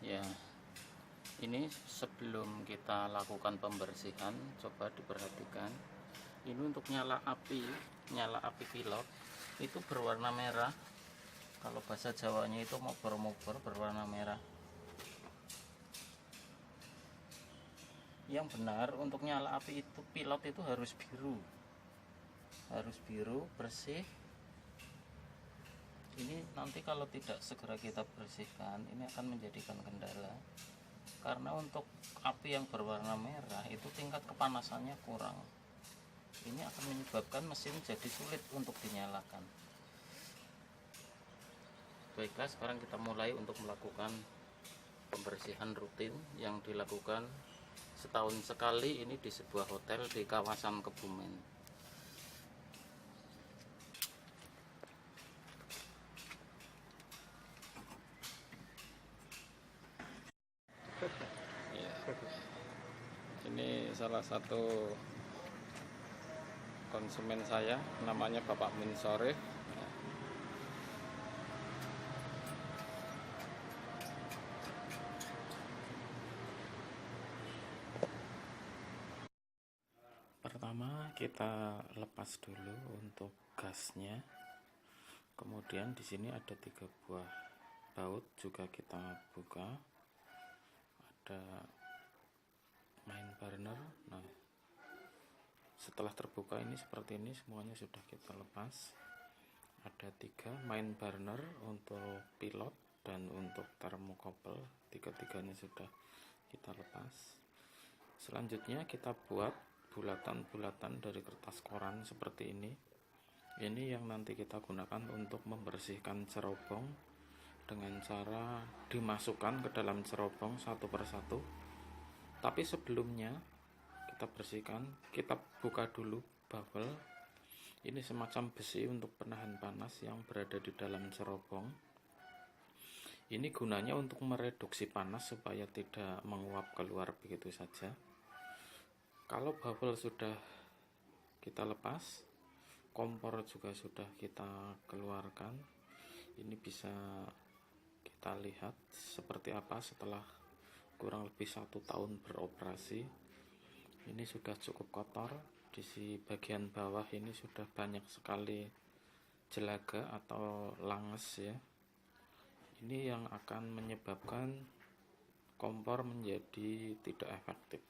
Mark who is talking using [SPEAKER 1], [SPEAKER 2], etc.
[SPEAKER 1] Ya, ini sebelum kita lakukan pembersihan, coba diperhatikan. Ini untuk nyala api pilot itu berwarna merah. Kalau bahasa Jawanya itu mobor-mobor berwarna merah. Yang benar untuk nyala api itu pilot itu harus biru bersih. Ini nanti kalau tidak segera kita bersihkan, ini akan menjadikan kendala, karena untuk api yang berwarna merah itu tingkat kepanasannya kurang. Ini akan menyebabkan mesin jadi sulit untuk dinyalakan. Baiklah, sekarang kita mulai untuk melakukan pembersihan rutin yang dilakukan setahun sekali ini di sebuah hotel di kawasan Kebumen. Ya, ini salah satu konsumen saya, namanya Bapak Minsore. Pertama kita lepas dulu untuk gasnya. Kemudian di sini ada 3 buah baut juga kita buka. Ada main burner. Nah, setelah terbuka ini seperti ini, semuanya sudah kita lepas. Ada 3 main burner untuk pilot dan untuk thermocouple, tiga-tiganya sudah kita lepas. Selanjutnya kita buat bulatan-bulatan dari kertas koran seperti ini. Ini yang nanti kita gunakan untuk membersihkan cerobong dengan cara dimasukkan ke dalam cerobong satu persatu. Tapi sebelumnya kita bersihkan, kita buka dulu bubble. Ini semacam besi untuk penahan panas yang berada di dalam cerobong. Ini gunanya untuk mereduksi panas supaya tidak menguap keluar begitu saja. Kalau bubble sudah kita lepas, kompor juga sudah kita keluarkan. Ini bisa kita lihat seperti apa setelah kurang lebih 1 tahun beroperasi. Ini sudah cukup kotor. Di bagian bawah ini sudah banyak sekali jelaga atau langes ya. Ini yang akan menyebabkan kompor menjadi tidak efektif.